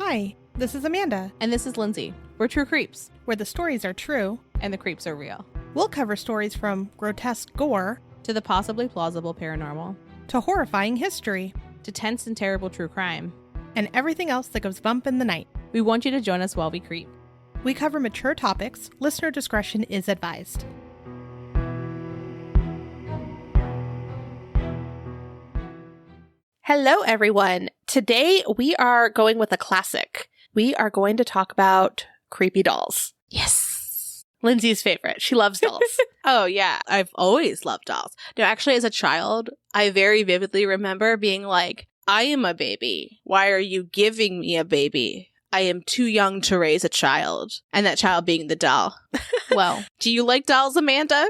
Hi, this is Amanda. And this is Lindsay. We're True Creeps. Where the stories are true. And the creeps are real. We'll cover stories from grotesque gore to the possibly plausible paranormal. To horrifying history. To tense and terrible true crime. And everything else that goes bump in the night. We want you to join us while we creep. We cover mature topics. Listener discretion is advised. Hello, everyone. Today we are going with a classic. We are going to talk about creepy dolls. Yes. Lindsay's favorite. She loves dolls. Oh, yeah. I've always loved dolls. No, actually, as a child, I very vividly remember being like, I am a baby. Why are you giving me a baby? I am too young to raise a child. And that child being the doll. Well, do you like dolls, Amanda?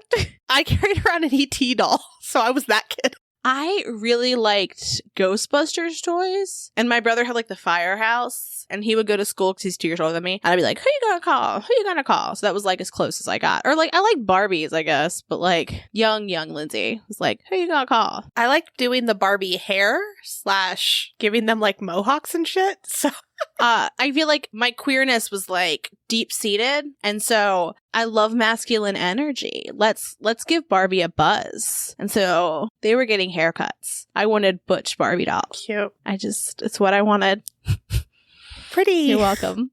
I carried around an E.T. doll, so I was that kid. I really liked Ghostbusters toys. And my brother had like the firehouse. And he would go to school because he's 2 years older than me. And I'd be like, who you gonna call? Who you gonna call? So that was like as close as I got. Or like, I like Barbies, I guess. But like, young Lindsay was like, who you gonna call? I like doing the Barbie hair / giving them like mohawks and shit. So I feel like my queerness was like deep seated. And so I love masculine energy. Let's give Barbie a buzz. And so they were getting haircuts. I wanted butch Barbie dolls. Cute. It's what I wanted. Pretty. You're welcome.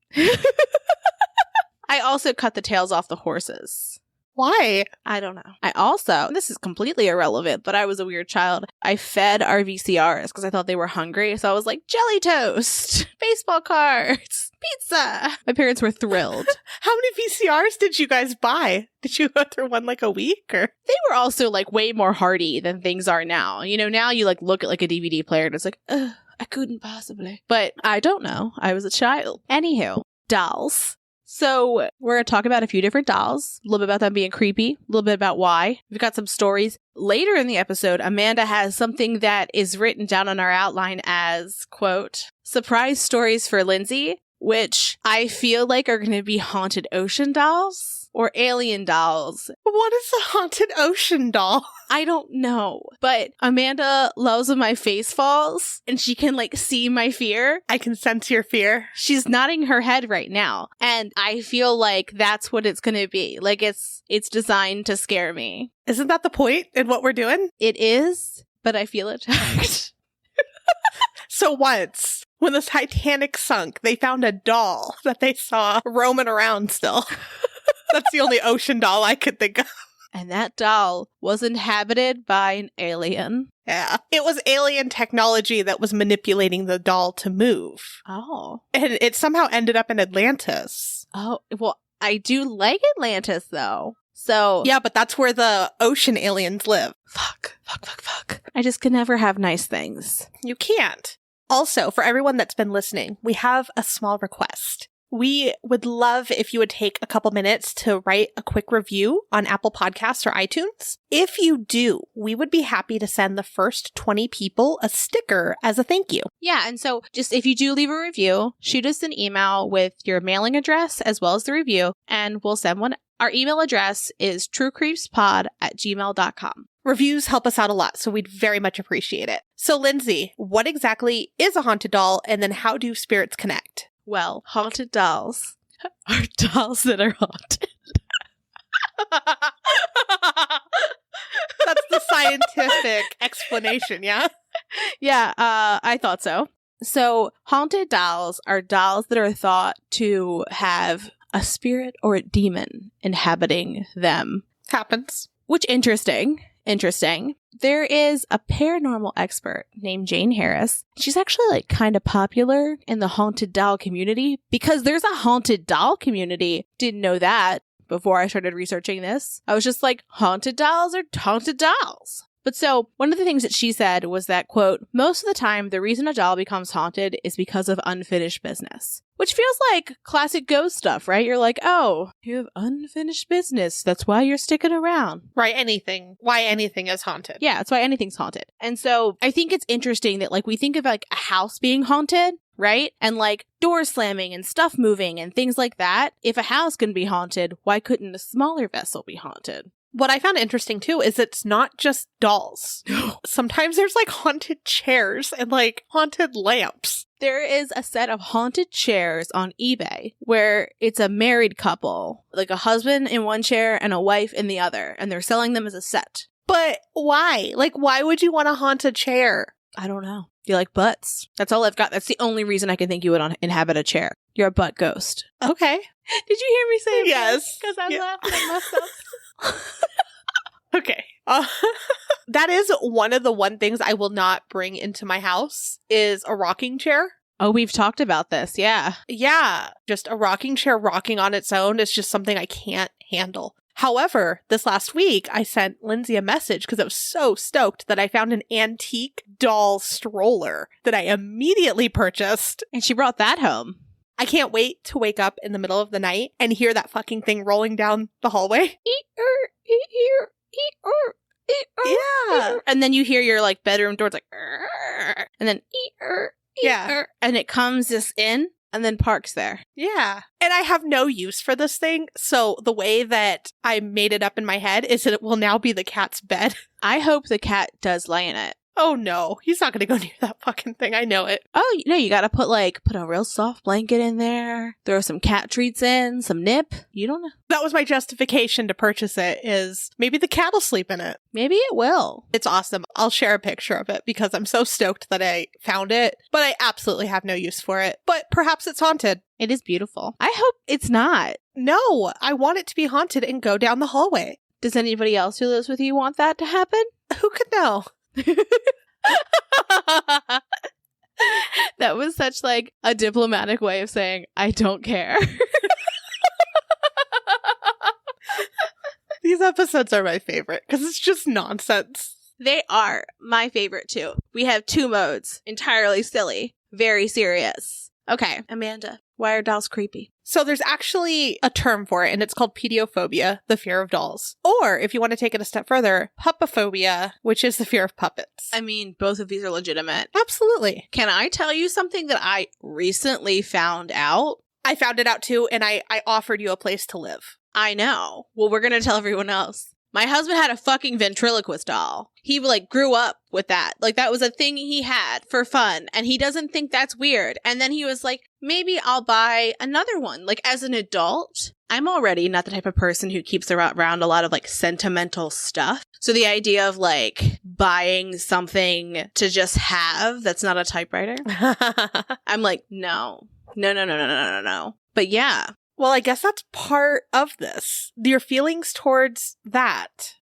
I also cut the tails off the horses. Why? I don't know. I also, this is completely irrelevant, but I was a weird child. I fed our VCRs because I thought they were hungry. So I was like, jelly toast, baseball cards, pizza. My parents were thrilled. How many VCRs did you guys buy? Did you go through one like a week or? They were also like way more hardy than things are now. You know, now you like look at like a DVD player and it's like, ugh. I couldn't possibly. But I don't know. I was a child. Anywho, dolls. So we're going to talk about a few different dolls, a little bit about them being creepy, a little bit about why. We've got some stories. Later in the episode, Amanda has something that is written down on our outline as, quote, surprise stories for Lindsay, which I feel like are going to be haunted ocean dolls or alien dolls. What is a haunted ocean doll? I don't know, but Amanda loves when my face falls and she can like see my fear. I can sense your fear. She's nodding her head right now. And I feel like that's what it's going to be. Like it's designed to scare me. Isn't that the point in what we're doing? It is, but I feel attacked. So once, when the Titanic sunk, they found a doll that they saw roaming around still. That's the only ocean doll I could think of. And that doll was inhabited by an alien. Yeah. It was alien technology that was manipulating the doll to move. Oh. And it somehow ended up in Atlantis. Oh, well, I do like Atlantis, though. So. Yeah, but that's where the ocean aliens live. Fuck. I just can never have nice things. You can't. Also, for everyone that's been listening, we have a small request. We would love if you would take a couple minutes to write a quick review on Apple Podcasts or iTunes. If you do, we would be happy to send the first 20 people a sticker as a thank you. Yeah, and so just if you do leave a review, shoot us an email with your mailing address as well as the review, and we'll send one. Our email address is truecreepspod@gmail.com. Reviews help us out a lot, so we'd very much appreciate it. So, Lindsay, what exactly is a haunted doll, and then how do spirits connect? Well, haunted dolls are dolls that are haunted. That's the scientific explanation, yeah? Yeah, I thought so. So, haunted dolls are dolls that are thought to have a spirit or a demon inhabiting them. Happens. Which, interesting. There is a paranormal expert named Jane Harris. She's actually like kind of popular in the haunted doll community because there's a haunted doll community. Didn't know that before I started researching this. I was just like, haunted dolls are haunted dolls. But so one of the things that she said was that, quote, most of the time, the reason a doll becomes haunted is because of unfinished business. Which feels like classic ghost stuff, right? You're like, oh, you have unfinished business. That's why you're sticking around. Right, anything. Why anything is haunted. Yeah, that's why anything's haunted. And so I think it's interesting that like we think of like a house being haunted, right? And like doors slamming and stuff moving and things like that. If a house can be haunted, why couldn't a smaller vessel be haunted? What I found interesting too is it's not just dolls. Sometimes there's like haunted chairs and like haunted lamps. There is a set of haunted chairs on eBay where it's a married couple, like a husband in one chair and a wife in the other, and they're selling them as a set. But why? Like, why would you want to haunt a chair? I don't know. You like butts? That's all I've got. That's the only reason I can think you would inhabit a chair. You're a butt ghost. Okay. Did you hear me say yes? Because I'm laughing at myself. Okay. That is one of the things I will not bring into my house is a rocking chair. Oh, we've talked about this. Yeah. Yeah. Just a rocking chair rocking on its own is just something I can't handle. However, this last week, I sent Lindsay a message because I was so stoked that I found an antique doll stroller that I immediately purchased. And she brought that home. I can't wait to wake up in the middle of the night and hear that fucking thing rolling down the hallway. Yeah. And then you hear your like bedroom door. It's like, and then, yeah. And it comes just in and then parks there. Yeah. And I have no use for this thing. So the way that I made it up in my head is that it will now be the cat's bed. I hope the cat does lay in it. Oh no, he's not going to go near that fucking thing. I know it. Oh, no, you got to put a real soft blanket in there. Throw some cat treats in, some nip. You don't know. That was my justification to purchase it is maybe the cat will sleep in it. Maybe it will. It's awesome. I'll share a picture of it because I'm so stoked that I found it, but I absolutely have no use for it. But perhaps it's haunted. It is beautiful. I hope it's not. No, I want it to be haunted and go down the hallway. Does anybody else who lives with you want that to happen? Who could know? That was such like a diplomatic way of saying I don't care. These episodes are my favorite because it's just nonsense. They are my favorite too. We have two modes. Entirely silly. Very serious. Okay, Amanda, why are dolls creepy? So there's actually a term for it, and it's called pediophobia, the fear of dolls. Or, if you want to take it a step further, puppophobia, which is the fear of puppets. I mean, both of these are legitimate. Absolutely. Can I tell you something that I recently found out? I found it out too, and I offered you a place to live. I know. Well, we're going to tell everyone else. My husband had a fucking ventriloquist doll. He like grew up with that. Like that was a thing he had for fun. And he doesn't think that's weird. And then he was like, maybe I'll buy another one. Like as an adult, I'm already not the type of person who keeps around a lot of like sentimental stuff. So the idea of like buying something to just have that's not a typewriter. I'm like, no. But yeah. Well, I guess that's part of this. Your feelings towards that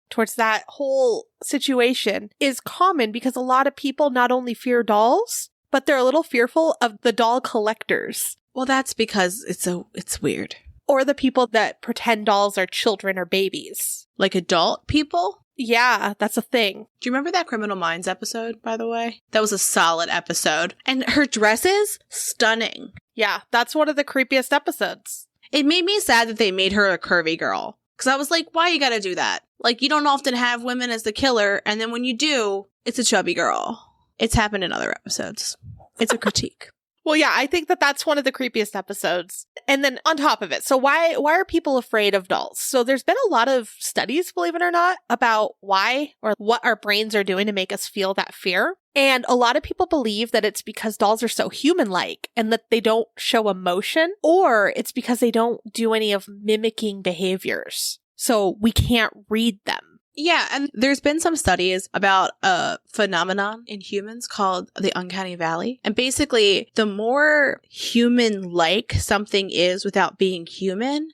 whole situation is common because a lot of people not only fear dolls, but they're a little fearful of the doll collectors. Well, that's because it's weird. Or the people that pretend dolls are children or babies. Like adult people? Yeah, that's a thing. Do you remember that Criminal Minds episode, by the way? That was a solid episode. And her dress is stunning. Yeah, that's one of the creepiest episodes. It made me sad that they made her a curvy girl. Because I was like, why you gotta do that? Like, you don't often have women as the killer, and then when you do, it's a chubby girl. It's happened in other episodes. It's a critique. Well, yeah, I think that that's one of the creepiest episodes. And then on top of it, so why are people afraid of dolls? So there's been a lot of studies, believe it or not, about why or what our brains are doing to make us feel that fear. And a lot of people believe that it's because dolls are so human-like and that they don't show emotion, or it's because they don't do any of mimicking behaviors. So we can't read them. Yeah, and there's been some studies about a phenomenon in humans called the Uncanny Valley. And basically, the more human-like something is without being human,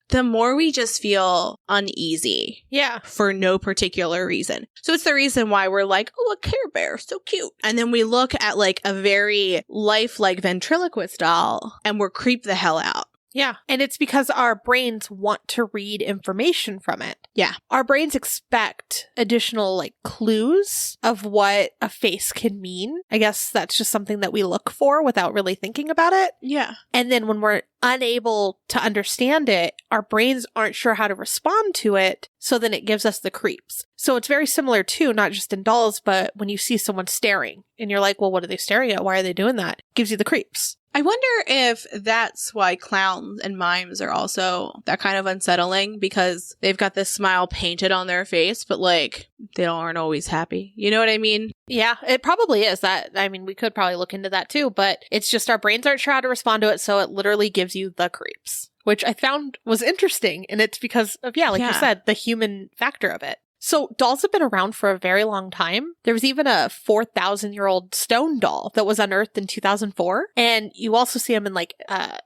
the more we just feel uneasy. Yeah. For no particular reason. So it's the reason why we're like, oh, a Care Bear, so cute. And then we look at like a very lifelike ventriloquist doll and we're creeped the hell out. Yeah. And it's because our brains want to read information from it. Yeah. Our brains expect additional like clues of what a face can mean. I guess that's just something that we look for without really thinking about it. Yeah. And then when we're unable to understand it, our brains aren't sure how to respond to it. So then it gives us the creeps. So it's very similar too, not just in dolls, but when you see someone staring and you're like, well, what are they staring at? Why are they doing that? It gives you the creeps. I wonder if that's why clowns and mimes are also that kind of unsettling, because they've got this smile painted on their face, but like they aren't always happy. You know what I mean? Yeah, it probably is that. I mean, we could probably look into that too, but it's just our brains aren't sure how to respond to it, so it literally gives you the creeps, which I found was interesting. And it's because of, you said, the human factor of it. So dolls have been around for a very long time. There was even a 4,000-year-old stone doll that was unearthed in 2004. And you also see them in like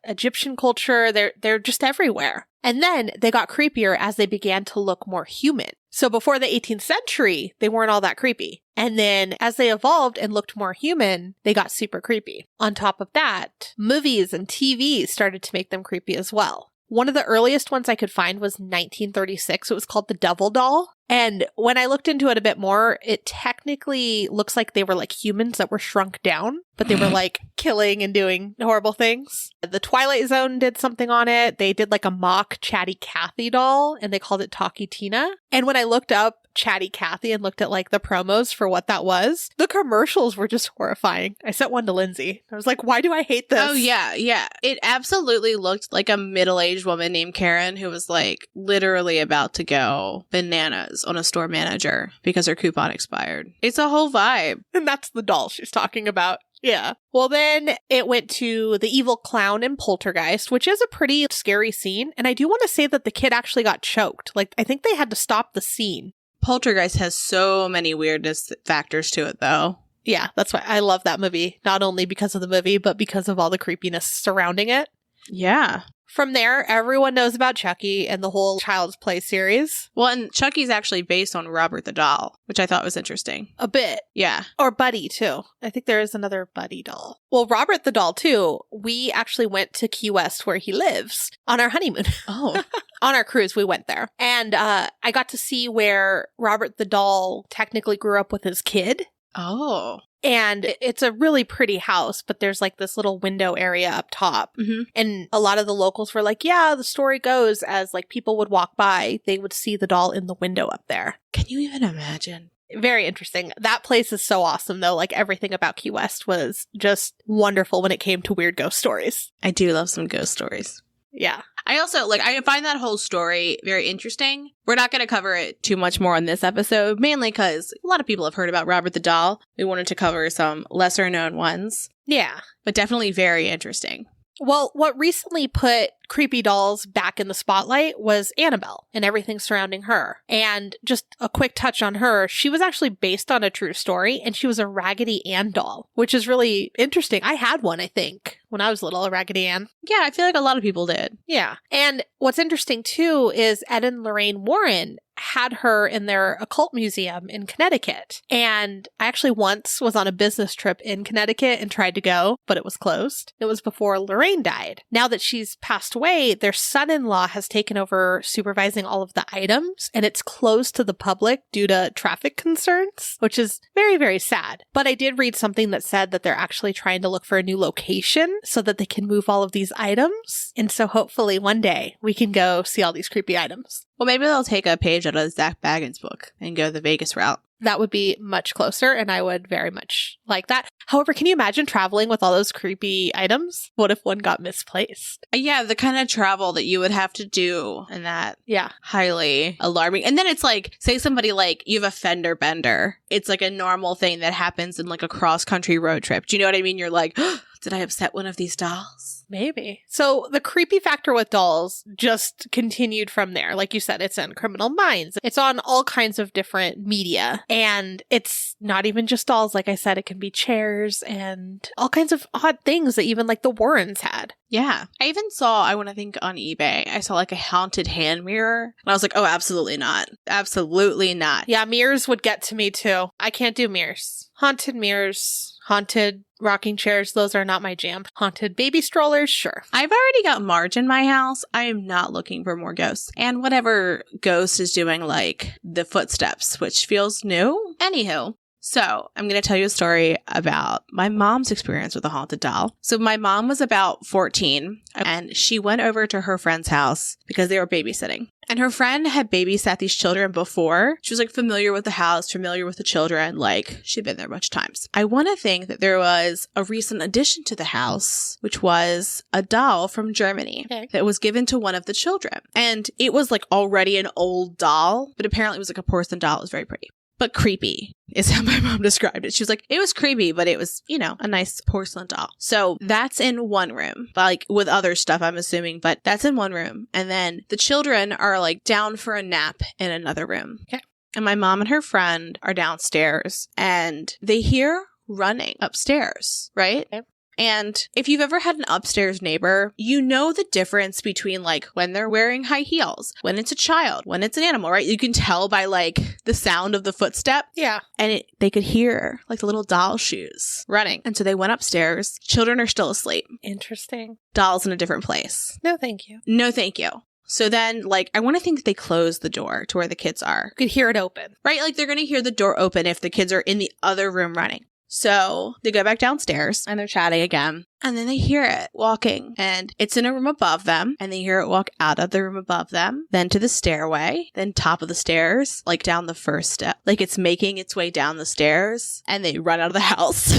Egyptian culture. They're just everywhere. And then they got creepier as they began to look more human. So before the 18th century, they weren't all that creepy. And then as they evolved and looked more human, they got super creepy. On top of that, movies and TV started to make them creepy as well. One of the earliest ones I could find was 1936. It was called The Devil Doll. And when I looked into it a bit more, it technically looks like they were like humans that were shrunk down, but they were like killing and doing horrible things. The Twilight Zone did something on it. They did like a mock Chatty Cathy doll, and they called it Talkie Tina. And when I looked up Chatty Cathy and looked at like the promos for what that was, the commercials were just horrifying. I sent one to Lindsay. I was like, why do I hate this? Oh, yeah. It absolutely looked like a middle-aged woman named Karen who was like literally about to go bananas on a store manager because her coupon expired. It's a whole vibe. And that's the doll she's talking about. Yeah. Well, then it went to the evil clown in Poltergeist, which is a pretty scary scene. And I do want to say that the kid actually got choked. Like, I think they had to stop the scene. Poltergeist has so many weirdness factors to it, though. Yeah, that's why I love that movie. Not only because of the movie, but because of all the creepiness surrounding it. Yeah. From there, everyone knows about Chucky and the whole Child's Play series. Well, and Chucky's actually based on Robert the Doll, which I thought was interesting. A bit. Yeah. Or Buddy, too. I think there is another Buddy doll. Well, Robert the Doll, too, we actually went to Key West where he lives on our honeymoon. Oh. On our cruise, we went there. And I got to see where Robert the Doll technically grew up with his kid. Oh. And it's a really pretty house, but there's like this little window area up top. Mm-hmm. And a lot of the locals were like, yeah, the story goes as like people would walk by, they would see the doll in the window up there. Can you even imagine? Very interesting. That place is so awesome, though. Like everything about Key West was just wonderful when it came to weird ghost stories. I do love some ghost stories. Yeah. I also, I find that whole story very interesting. We're not going to cover it too much more on this episode, mainly because a lot of people have heard about Robert the Doll. We wanted to cover some lesser known ones. Yeah. But definitely very interesting. Well, what recently put creepy dolls back in the spotlight was Annabelle and everything surrounding her. And just a quick touch on her, she was actually based on a true story, and she was a Raggedy Ann doll, which is really interesting. I had one, I think, when I was little, a Raggedy Ann. Yeah, I feel like a lot of people did. Yeah. And what's interesting, too, is Ed and Lorraine Warren had her in their occult museum in Connecticut. And I actually once was on a business trip in Connecticut and tried to go, but it was closed. It was before Lorraine died. Now that she's passed away, their son-in-law has taken over supervising all of the items, and it's closed to the public due to traffic concerns, which is very, very sad. But I did read something that said that they're actually trying to look for a new location so that they can move all of these items. And so hopefully one day we can go see all these creepy items. Well, maybe they'll take a page out of Zach Baggins' book and go the Vegas route. That would be much closer, and I would very much like that. However, can you imagine traveling with all those creepy items? What if one got misplaced? Yeah, the kind of travel that you would have to do, and that highly alarming. And then it's like, say somebody like, you have a fender bender. It's like a normal thing that happens in like a cross-country road trip. Do you know what I mean? You're like, oh, did I upset one of these dolls? Maybe. So the creepy factor with dolls just continued from there. Like you said, it's on Criminal Minds. It's on all kinds of different media. And it's not even just dolls. Like I said, it can be chairs and all kinds of odd things that even like the Warrens had. Yeah. I even saw, I want to think on eBay, I saw like a haunted hand mirror. And I was like, oh, absolutely not. Absolutely not. Yeah, mirrors would get to me too. I can't do mirrors. Haunted mirrors, haunted rocking chairs, those are not my jam. Haunted baby strollers, sure. I've already got Marge in my house. I am not looking for more ghosts. And whatever ghost is doing like the footsteps, which feels new. Anywho. So I'm going to tell you a story about my mom's experience with a haunted doll. So my mom was about 14 and she went over to her friend's house because they were babysitting. And her friend had babysat these children before. She was like familiar with the house, familiar with the children, like she'd been there a bunch of times. I want to think that there was a recent addition to the house, which was a doll from Germany that was given to one of the children. And it was like already an old doll, but apparently it was like a porcelain doll. It was very pretty. But creepy is how my mom described it. She was like, it was creepy, but it was, you know, a nice porcelain doll. So that's in one room, like with other stuff, I'm assuming, but that's in one room. And then the children are like down for a nap in another room. Okay. And my mom and her friend are downstairs and they hear running upstairs, right? Okay. And if you've ever had an upstairs neighbor, you know the difference between like when they're wearing high heels, when it's a child, when it's an animal, right? You can tell by like the sound of the footstep. Yeah. And they could hear like the little doll shoes running. And so they went upstairs. Children are still asleep. Interesting. Doll's in a different place. No, thank you. No, thank you. So then, like, I want to think they closed the door to where the kids are. You could hear it open. Right? Like, they're going to hear the door open if the kids are in the other room running. So they go back downstairs and they're chatting again. And then they hear it walking and it's in a room above them. And they hear it walk out of the room above them, then to the stairway, then top of the stairs, like down the first step. Like it's making its way down the stairs and they run out of the house.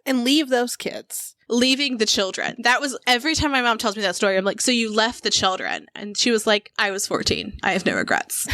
And leave those kids. Leaving the children. That was every time my mom tells me that story, I'm like, so you left the children? And she was like, I was 14. I have no regrets.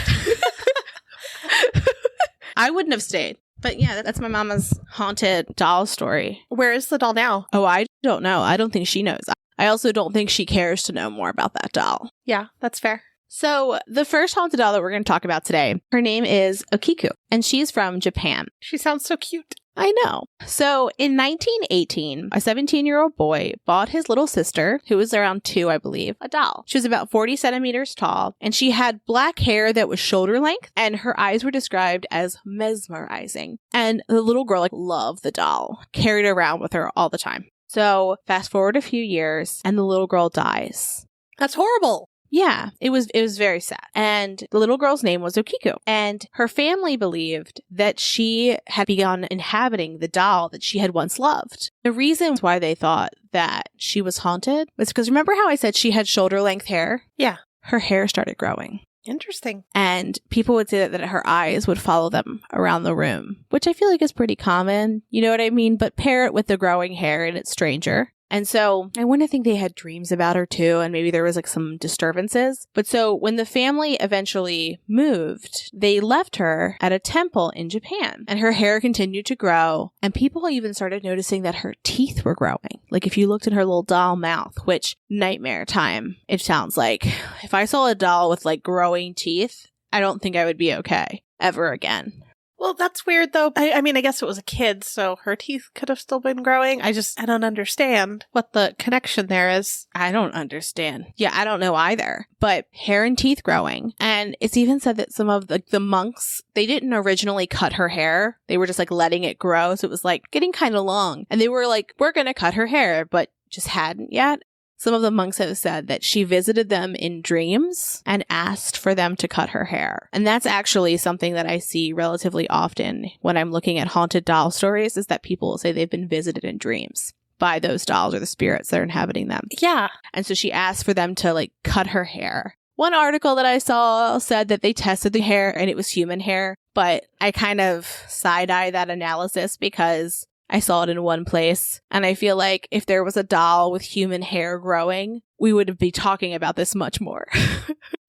I wouldn't have stayed. But yeah, that's my mama's haunted doll story. Where is the doll now? Oh, I don't know. I don't think she knows. I also don't think she cares to know more about that doll. Yeah, that's fair. So the first haunted doll that we're going to talk about today, her name is Okiku, and she's from Japan. She sounds so cute. I know. So in 1918, a 17-year-old boy bought his little sister, who was around 2, I believe, a doll. She was about 40 centimeters tall, and she had black hair that was shoulder length, and her eyes were described as mesmerizing. And the little girl loved the doll, carried it around with her all the time. So fast forward a few years, and the little girl dies. That's horrible. Yeah, it was very sad. And the little girl's name was Okiku. And her family believed that she had begun inhabiting the doll that she had once loved. The reason why they thought that she was haunted was because remember how I said she had shoulder length hair? Yeah. Her hair started growing. Interesting. And people would say that her eyes would follow them around the room, which I feel like is pretty common. You know what I mean? But pair it with the growing hair and it's stranger. And so I want to think they had dreams about her too, and maybe there was like some disturbances. But so when the family eventually moved, they left her at a temple in Japan, and her hair continued to grow, and people even started noticing that her teeth were growing. Like if you looked at her little doll mouth, which nightmare time, it sounds like. If I saw a doll with like growing teeth, I don't think I would be okay ever again. Well, that's weird, though. I mean, I guess it was a kid, so her teeth could have still been growing. I don't understand what the connection there is. I don't understand. Yeah, I don't know either. But hair and teeth growing. And it's even said that some of the monks, they didn't originally cut her hair. They were just like letting it grow. So it was like getting kind of long. And they were like, we're going to cut her hair, but just hadn't yet. Some of the monks have said that she visited them in dreams and asked for them to cut her hair. And that's actually something that I see relatively often when I'm looking at haunted doll stories, is that people will say they've been visited in dreams by those dolls or the spirits that are inhabiting them. Yeah. And so she asked for them to like cut her hair. One article that I saw said that they tested the hair and it was human hair, but I kind of side-eye that analysis because I saw it in one place, and I feel like if there was a doll with human hair growing, we would be talking about this much more.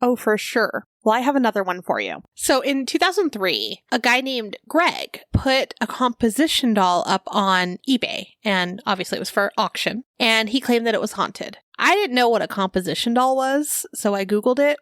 Oh, for sure. Well, I have another one for you. So in 2003, a guy named Greg put a composition doll up on eBay, and obviously it was for auction, and he claimed that it was haunted. I didn't know what a composition doll was, so I Googled it.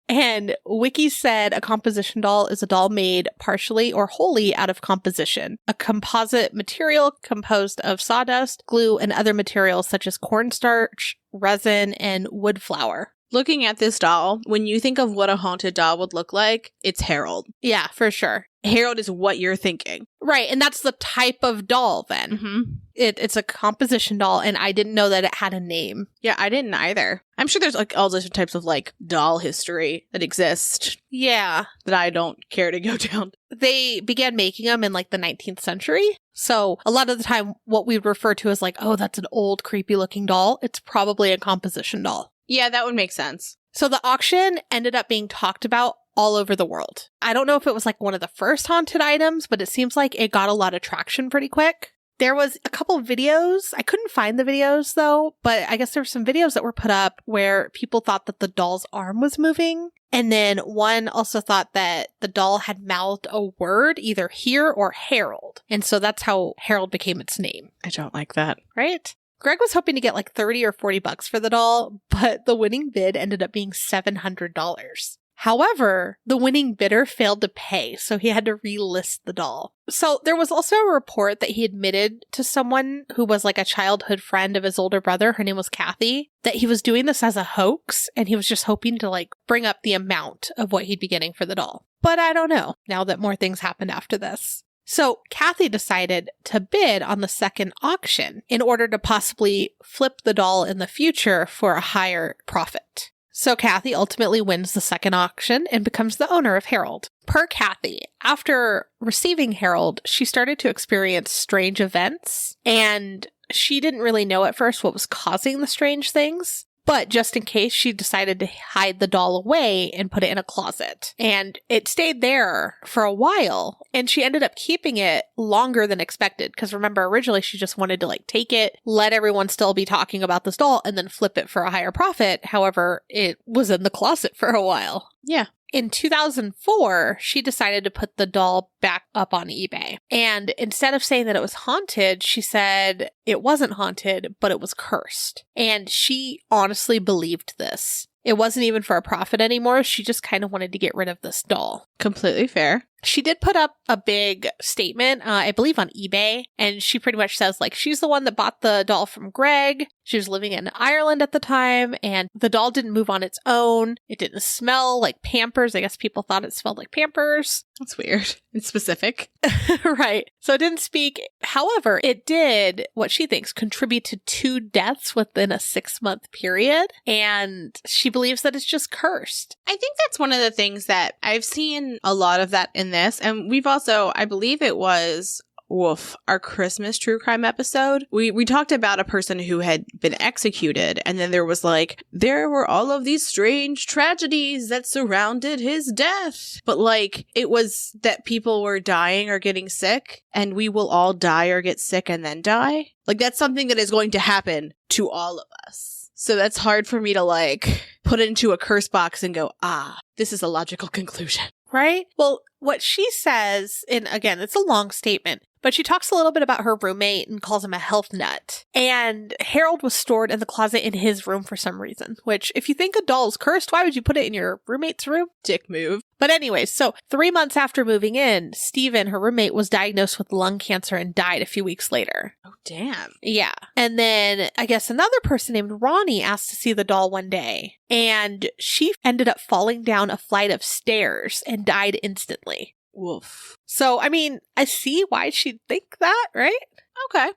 And Wiki said a composition doll is a doll made partially or wholly out of composition, a composite material composed of sawdust, glue, and other materials such as cornstarch, resin, and wood flour. looking at this doll, when you think of what a haunted doll would look like, it's Harold. Yeah, for sure. Harold is what you're thinking. Right, and that's the type of doll then. Mm-hmm. It's a composition doll, and I didn't know that it had a name. Yeah, I didn't either. I'm sure there's like all different types of like doll history that exist. Yeah. That I don't care to go down. They began making them in like the 19th century. So a lot of the time, what we would refer to as like, oh, that's an old, creepy looking doll. It's probably a composition doll. Yeah, that would make sense. So the auction ended up being talked about all over the world. I don't know if it was like one of the first haunted items, but it seems like it got a lot of traction pretty quick. There was a couple of videos. I couldn't find the videos though, but I guess there were some videos that were put up where people thought that the doll's arm was moving. And then one also thought that the doll had mouthed a word, either here or Harold. And so that's how Harold became its name. I don't like that. Right? Greg was hoping to get like 30 or 40 bucks for the doll, but the winning bid ended up being $700. However, the winning bidder failed to pay, so he had to relist the doll. So there was also a report that he admitted to someone who was like a childhood friend of his older brother, her name was Kathy, that he was doing this as a hoax, and he was just hoping to like bring up the amount of what he'd be getting for the doll. But I don't know, now that more things happened after this. So Kathy decided to bid on the second auction in order to possibly flip the doll in the future for a higher profit. So Kathy ultimately wins the second auction and becomes the owner of Harold. Per Kathy, after receiving Harold, she started to experience strange events, and she didn't really know at first what was causing the strange things. But just in case, she decided to hide the doll away and put it in a closet. And it stayed there for a while, and she ended up keeping it longer than expected. Because remember, originally she just wanted to like take it, let everyone still be talking about this doll, and then flip it for a higher profit. However, it was in the closet for a while. Yeah. In 2004, she decided to put the doll back up on eBay. And instead of saying that it was haunted, she said it wasn't haunted, but it was cursed. And she honestly believed this. It wasn't even for a profit anymore. She just kind of wanted to get rid of this doll. Completely fair. She did put up a big statement, I believe on eBay, and she pretty much says, like, she's the one that bought the doll from Greg. She was living in Ireland at the time, and the doll didn't move on its own. It didn't smell like Pampers. I guess people thought it smelled like Pampers. That's weird. It's specific. Right. So it didn't speak. However, it did, what she thinks, contribute to 2 deaths within a 6-month period, and she believes that it's just cursed. I think that's one of the things that I've seen a lot of that in this. And we've also, I believe it was our Christmas true crime episode. We talked about a person who had been executed, and then there was like, there were all of these strange tragedies that surrounded his death. But like, it was that people were dying or getting sick, and we will all die or get sick and then die. Like, that's something that is going to happen to all of us. So that's hard for me to like put into a curse box and go, this is a logical conclusion. Right? Well, what she says, and again, it's a long statement, but she talks a little bit about her roommate and calls him a health nut. And Harold was stored in the closet in his room for some reason, which if you think a doll is cursed, why would you put it in your roommate's room? Dick move. But anyways, so 3 months after moving in, Steven, her roommate, was diagnosed with lung cancer and died a few weeks later. Oh, damn. Yeah. And then I guess another person named Ronnie asked to see the doll one day, and she ended up falling down a flight of stairs and died instantly. Woof. So, I mean, I see why she'd think that, right? Okay.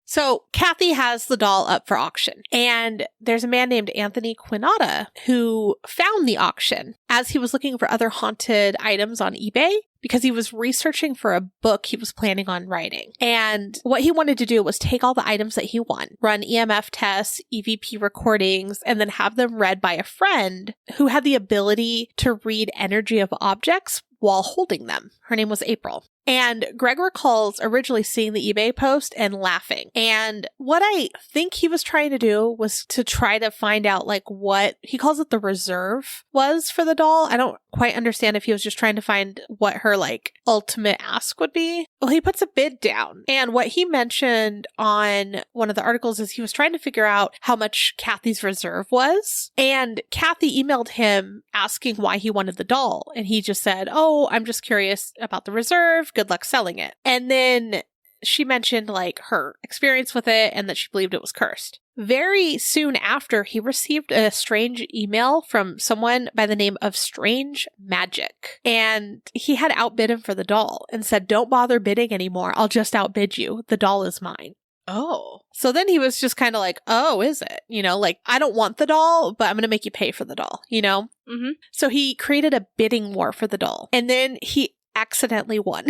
So Kathy has the doll up for auction, and there's a man named Anthony Quinata who found the auction as he was looking for other haunted items on eBay because he was researching for a book he was planning on writing. And what he wanted to do was take all the items that he won, run EMF tests, EVP recordings, and then have them read by a friend who had the ability to read energy of objects while holding them. Her name was April. And Greg recalls originally seeing the eBay post and laughing. And what I think he was trying to do was to try to find out like what he calls it the reserve was for the doll. I don't quite understand if he was just trying to find what her like ultimate ask would be. Well, he puts a bid down. And what he mentioned on one of the articles is he was trying to figure out how much Kathy's reserve was. And Kathy emailed him asking why he wanted the doll. And he just said, "Oh, I'm just curious about the reserve. Good luck selling it." And then she mentioned like her experience with it and that she believed it was cursed. Very soon after, he received a strange email from someone by the name of Strange Magic. And he had outbid him for the doll and said, "Don't bother bidding anymore. I'll just outbid you. The doll is mine." Oh. So then he was just kind of like, "Oh, is it? Like, I don't want the doll, but I'm going to make you pay for the doll, Mm-hmm. So he created a bidding war for the doll. And then he accidentally won.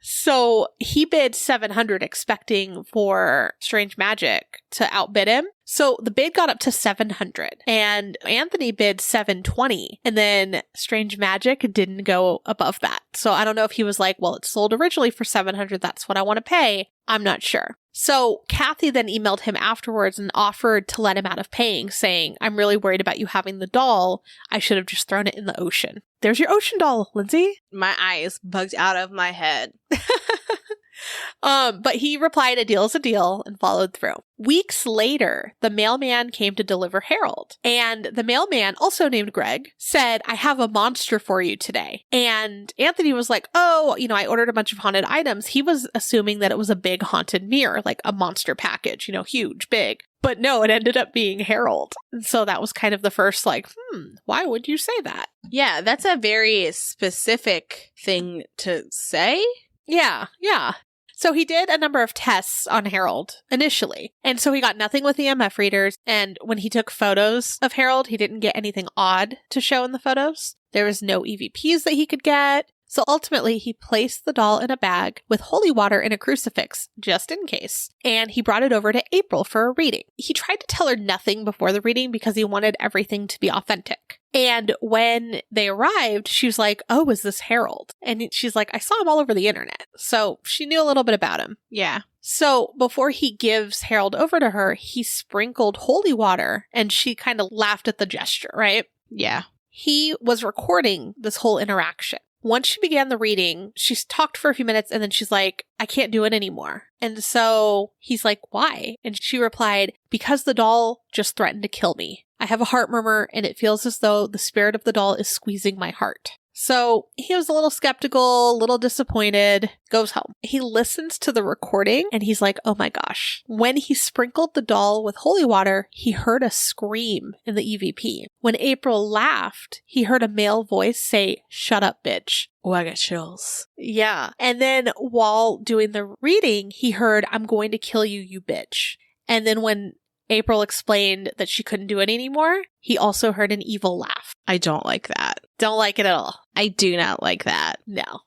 So he bid $700 expecting for Strange Magic to outbid him. So the bid got up to $700 and Anthony bid $720 and then Strange Magic didn't go above that. So I don't know if he was like, well, it sold originally for $700. That's what I want to pay. I'm not sure. So Kathy then emailed him afterwards and offered to let him out of paying, saying, "I'm really worried about you having the doll. I should have just thrown it in the ocean." There's your ocean doll, Lindsay. My eyes bugged out of my head. But he replied, "A deal is a deal," and followed through. Weeks later, the mailman came to deliver Harold. And the mailman, also named Greg, said, "I have a monster for you today." And Anthony was like, "Oh, I ordered a bunch of haunted items." He was assuming that it was a big haunted mirror, like a monster package, huge, big. But no, it ended up being Harold. And so that was kind of the first why would you say that? Yeah, that's a very specific thing to say. Yeah. So he did a number of tests on Harold initially. And so he got nothing with EMF readers. And when he took photos of Harold, he didn't get anything odd to show in the photos. There was no EVPs that he could get. So ultimately, he placed the doll in a bag with holy water and a crucifix, just in case. And he brought it over to April for a reading. He tried to tell her nothing before the reading because he wanted everything to be authentic. And when they arrived, she was like, "Oh, is this Harold?" And she's like, "I saw him all over the internet." So she knew a little bit about him. Yeah. So before he gives Harold over to her, he sprinkled holy water and she kind of laughed at the gesture, right? Yeah. He was recording this whole interaction. Once she began the reading, she talked for a few minutes and then she's like, "I can't do it anymore." And so he's like, "Why?" And she replied, "Because the doll just threatened to kill me. I have a heart murmur and it feels as though the spirit of the doll is squeezing my heart." So he was a little skeptical, a little disappointed, goes home. He listens to the recording and he's like, oh my gosh. When he sprinkled the doll with holy water, he heard a scream in the EVP. When April laughed, he heard a male voice say, "Shut up, bitch." Oh, I got chills. Yeah. And then while doing the reading, he heard, "I'm going to kill you, you bitch." And then when April explained that she couldn't do it anymore, he also heard an evil laugh. I don't like that. Don't like it at all. I do not like that. No.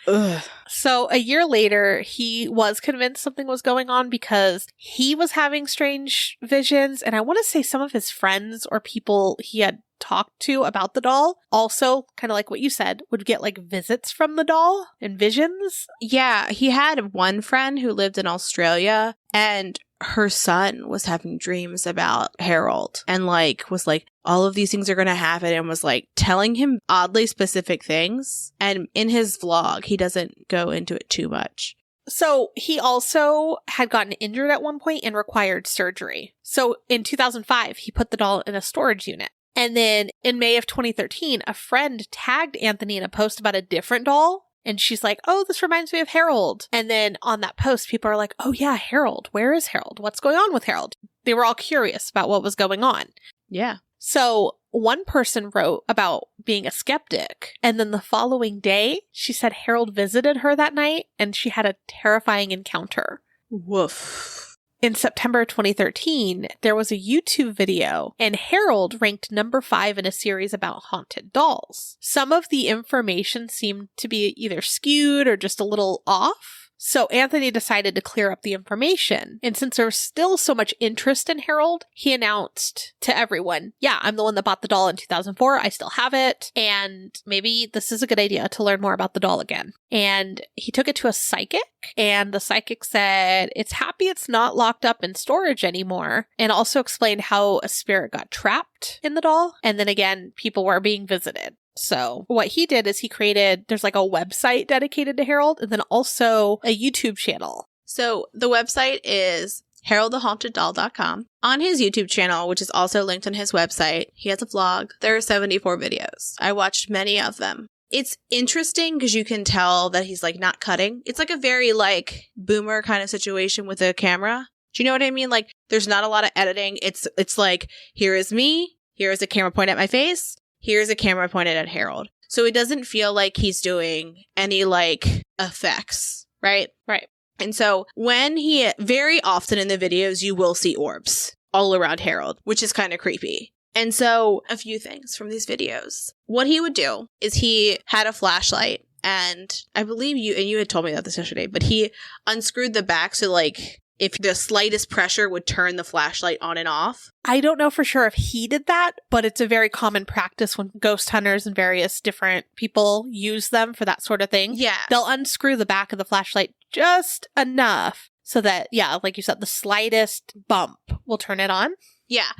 Ugh. So a year later, he was convinced something was going on because he was having strange visions. And I want to say some of his friends or people he had talked to about the doll also, kind of like what you said, would get visits from the doll and visions. Yeah, he had one friend who lived in Australia and her son was having dreams about Harold and was like, all of these things are going to happen, and was telling him oddly specific things. And in his vlog, he doesn't go into it too much. So he also had gotten injured at one point and required surgery. So in 2005, he put the doll in a storage unit. And then in May of 2013, a friend tagged Anthony in a post about a different doll. And she's like, "Oh, this reminds me of Harold." And then on that post, people are like, "Oh yeah, Harold. Where is Harold? What's going on with Harold?" They were all curious about what was going on. Yeah. So one person wrote about being a skeptic. And then the following day, she said Harold visited her that night and she had a terrifying encounter. Woof. In September 2013, there was a YouTube video, and Harold ranked number 5 in a series about haunted dolls. Some of the information seemed to be either skewed or just a little off. So Anthony decided to clear up the information. And since there was still so much interest in Harold, he announced to everyone, "Yeah, I'm the one that bought the doll in 2004. I still have it. And maybe this is a good idea to learn more about the doll again." And he took it to a psychic, and the psychic said, "It's happy it's not locked up in storage anymore." And also explained how a spirit got trapped in the doll. And then again, people were being visited. So what he did is there's a website dedicated to Harold and then also a YouTube channel. So the website is haroldthehaunteddoll.com. On his YouTube channel, which is also linked on his website, he has a vlog. There are 74 videos. I watched many of them. It's interesting because you can tell that he's not cutting. It's a very boomer kind of situation with a camera. Do you know what I mean? There's not a lot of editing. It's like, here is me. Here is a camera pointed at my face. Here's a camera pointed at Harold. So it doesn't feel like he's doing any like effects, right? Right. And so very often in the videos, you will see orbs all around Harold, which is kind of creepy. And so a few things from these videos. What he would do is he had a flashlight, and I believe you had told me about this yesterday, but he unscrewed the back so like if the slightest pressure would turn the flashlight on and off. I don't know for sure if he did that, but it's a very common practice when ghost hunters and various different people use them for that sort of thing. Yeah. They'll unscrew the back of the flashlight just enough so that, yeah, like you said, the slightest bump will turn it on. Yeah.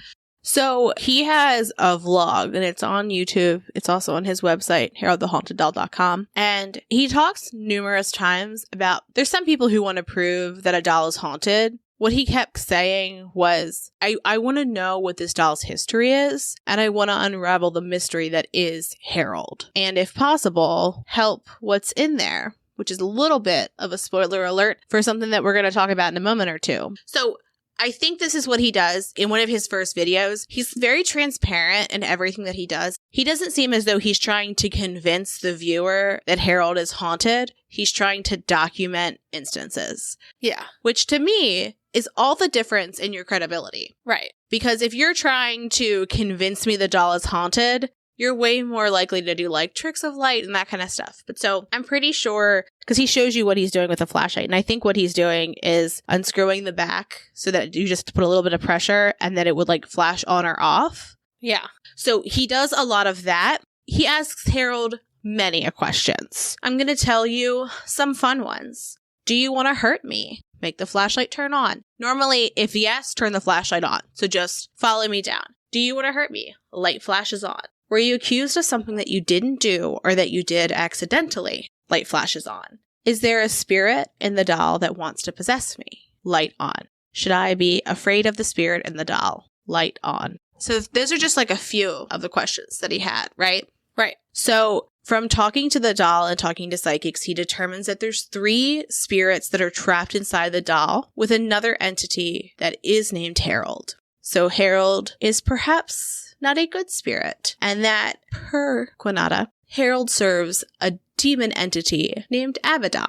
So he has a vlog, and it's on YouTube. It's also on his website, haroldthehaunteddoll.com. And he talks numerous times about, there's some people who want to prove that a doll is haunted. What he kept saying was, I want to know what this doll's history is, and I want to unravel the mystery that is Harold. And if possible, help what's in there, which is a little bit of a spoiler alert for something that we're going to talk about in a moment or two. So I think this is what he does in one of his first videos. He's very transparent in everything that he does. He doesn't seem as though he's trying to convince the viewer that Harold is haunted. He's trying to document instances. Yeah. Which to me is all the difference in your credibility. Right. Because if you're trying to convince me the doll is haunted, you're way more likely to do like tricks of light and that kind of stuff. But so I'm pretty sure, because he shows you what he's doing with the flashlight. And I think what he's doing is unscrewing the back so that you just put a little bit of pressure and then it would like flash on or off. Yeah. So he does a lot of that. He asks Harold many questions. I'm going to tell you some fun ones. Do you want to hurt me? Make the flashlight turn on. Normally, if yes, turn the flashlight on. So just follow me down. Do you want to hurt me? Light flashes on. Were you accused of something that you didn't do or that you did accidentally? Light flashes on. Is there a spirit in the doll that wants to possess me? Light on. Should I be afraid of the spirit in the doll? Light on. So those are just like a few of the questions that he had, right? Right. So from talking to the doll and talking to psychics, he determines that there's 3 spirits that are trapped inside the doll with another entity that is named Harold. So Harold is perhaps not a good spirit, and that, per Quinata, Harold serves a demon entity named Abaddon.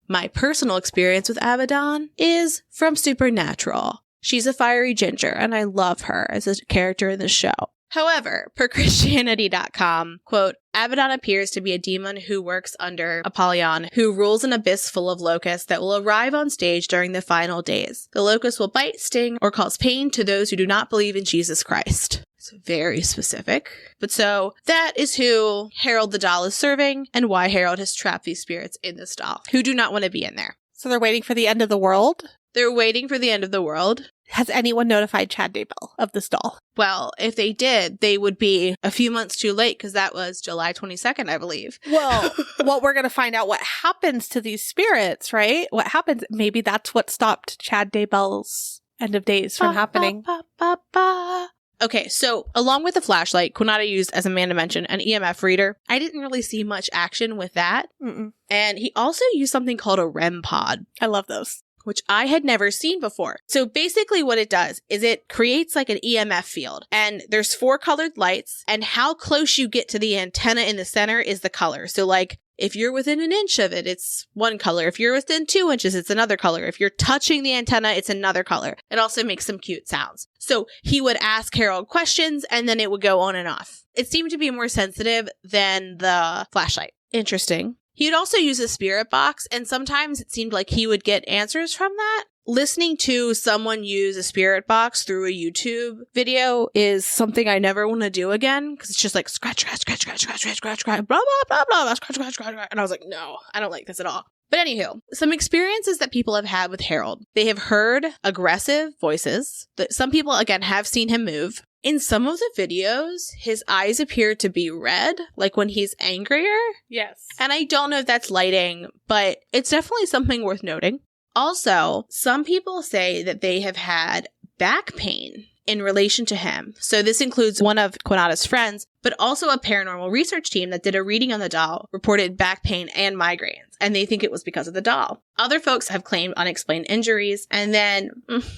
My personal experience with Abaddon is from Supernatural. She's a fiery ginger, and I love her as a character in the show. However, per Christianity.com, quote, Abaddon appears to be a demon who works under Apollyon, who rules an abyss full of locusts that will arrive on stage during the final days. The locusts will bite, sting, or cause pain to those who do not believe in Jesus Christ. It's very specific. But so that is who Harold the doll is serving and why Harold has trapped these spirits in this doll who do not want to be in there. So they're waiting for the end of the world? They're waiting for the end of the world. Has anyone notified Chad Daybell of this doll? Well, if they did, they would be a few months too late because that was July 22nd, I believe. Well, we're going to find out what happens to these spirits, right? What happens? Maybe that's what stopped Chad Daybell's end of days from happening. Okay, so along with the flashlight, Quinata used, as Amanda mentioned, an EMF reader. I didn't really see much action with that. Mm-mm. And he also used something called a REM pod. I love those. Which I had never seen before. So basically what it does is it creates like an EMF field, and there's 4 colored lights, and how close you get to the antenna in the center is the color. So like if you're within an inch of it, it's one color. If you're within 2 inches, it's another color. If you're touching the antenna, it's another color. It also makes some cute sounds. So he would ask Harold questions and then it would go on and off. It seemed to be more sensitive than the flashlight. Interesting. He would also use a spirit box, and sometimes it seemed like he would get answers from that. Listening to someone use a spirit box through a YouTube video is something I never want to do again, because it's just like scratch, scratch, scratch, scratch, scratch, scratch, scratch, scratch, blah, blah, blah, blah, scratch, scratch, scratch, scratch. And I was like, no, I don't like this at all. But anywho, some experiences that people have had with Harold. They have heard aggressive voices. Some people, again, have seen him move. In some of the videos, his eyes appear to be red, like when he's angrier. Yes. And I don't know if that's lighting, but it's definitely something worth noting. Also, some people say that they have had back pain in relation to him. So this includes one of Quinata's friends, but also a paranormal research team that did a reading on the doll reported back pain and migraines, and they think it was because of the doll. Other folks have claimed unexplained injuries, and then,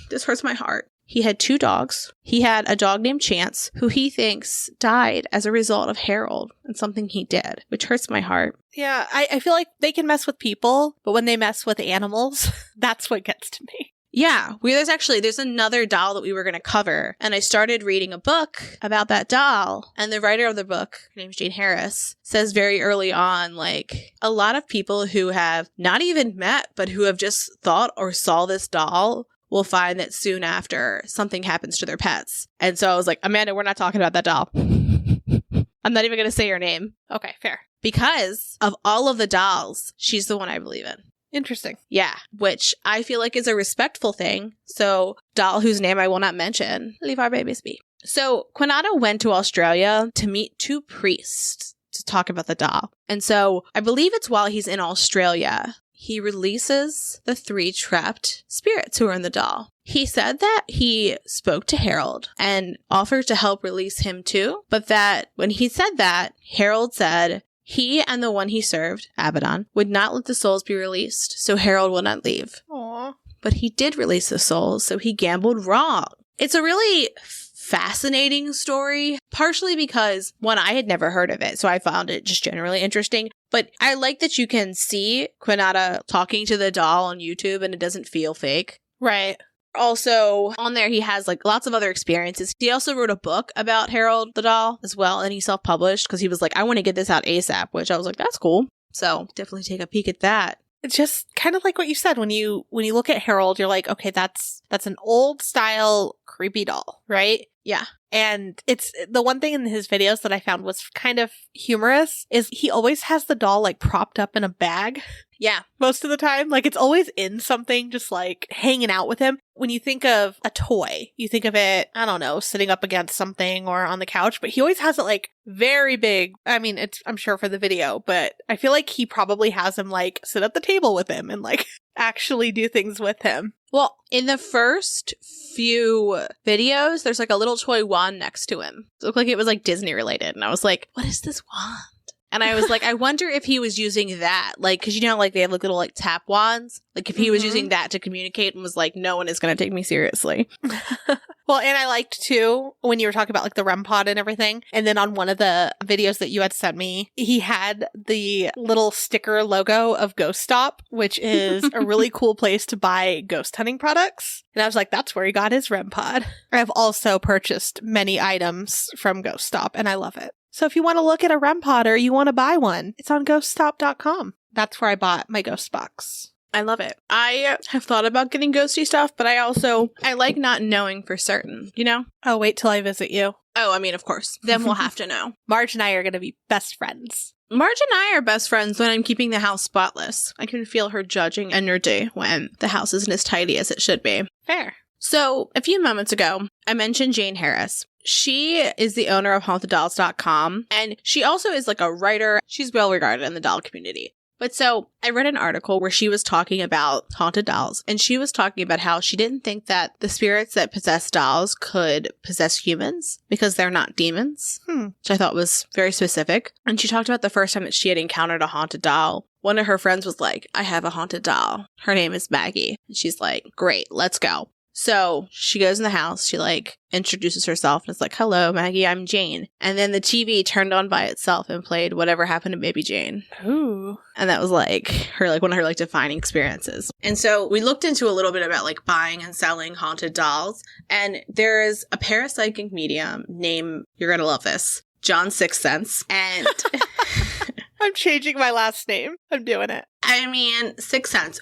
this hurts my heart. He had 2 dogs. He had a dog named Chance, who he thinks died as a result of Harold and something he did, which hurts my heart. Yeah, I feel like they can mess with people, but when they mess with animals, that's what gets to me. Yeah, there's another doll that we were going to cover, and I started reading a book about that doll, and the writer of the book, her name's Jane Harris, says very early on, like, a lot of people who have not even met, but who have just thought or saw this doll will find that soon after something happens to their pets. And so I was like, Amanda, we're not talking about that doll. I'm not even going to say her name. Okay, fair. Because of all of the dolls, she's the one I believe in. Interesting. Yeah, which I feel like is a respectful thing. So, doll whose name I will not mention, leave our babies be. So, Quinata went to Australia to meet 2 priests to talk about the doll. And so, I believe it's while he's in Australia, he releases the 3 trapped spirits who are in the doll. He said that he spoke to Harold and offered to help release him too, but that when he said that, Harold said he and the one he served, Abaddon, would not let the souls be released, so Harold will not leave. Aww. But he did release the souls, so he gambled wrong. It's a really fascinating story, partially because, one, I had never heard of it, so I found it just generally interesting. But I like that you can see Quinata talking to the doll on YouTube and it doesn't feel fake. Right. Also, on there, he has like lots of other experiences. He also wrote a book about Harold the doll as well, and he self-published because he was like, I want to get this out ASAP, which I was like, that's cool. So definitely take a peek at that. It's just kind of like what you said when you look at Harold, you're like, okay, that's an old style creepy doll, right? Yeah. And it's the one thing in his videos that I found was kind of humorous is he always has the doll like propped up in a bag. Yeah. Most of the time. Like it's always in something, just like hanging out with him. When you think of a toy, you think of it, I don't know, sitting up against something or on the couch, but he always has it like very big. I mean, I'm sure for the video, but I feel like he probably has him like sit at the table with him and like actually do things with him. Well, in the first few videos, there's like a little toy wand next to him. It looked like it was like Disney related. And I was like, what is this wand? And I was like, I wonder if he was using that. Like, because you know, like they have like little like tap wands. Like if he was using that to communicate and was like, no one is going to take me seriously. Well, and I liked too when you were talking about like the REM pod and everything. And then on one of the videos that you had sent me, he had the little sticker logo of Ghost Stop, which is a really cool place to buy ghost hunting products. And I was like, that's where he got his REM pod. I've also purchased many items from Ghost Stop and I love it. So if you want to look at a REM pod or you want to buy one, it's on ghoststop.com. That's where I bought my ghost box. I love it. I have thought about getting ghosty stuff, but I like not knowing for certain, you know? Oh, wait till I visit you. Oh, I mean, of course. Then we'll have to know. Marge and I are going to be best friends. Marge and I are best friends when I'm keeping the house spotless. I can feel her judging energy when the house isn't as tidy as it should be. Fair. So, a few moments ago, I mentioned Jane Harris. She is the owner of HauntedDolls.com, and she also is like a writer. She's well regarded in the doll community. But so, I read an article where she was talking about haunted dolls, and she was talking about how she didn't think that the spirits that possess dolls could possess humans because they're not demons, which I thought was very specific. And she talked about the first time that she had encountered a haunted doll. One of her friends was like, I have a haunted doll. Her name is Maggie. And she's like, great, let's go. So she goes in the house, she like introduces herself and is like, hello, Maggie, I'm Jane. And then the TV turned on by itself and played Whatever Happened to Baby Jane. Ooh. And that was like her, like one of her like defining experiences. And so we looked into a little bit about like buying and selling haunted dolls. And there is a parapsychic medium named, you're going to love this, John Sixth Sense. And I'm changing my last name. I'm doing it. I mean, Sixth Sense,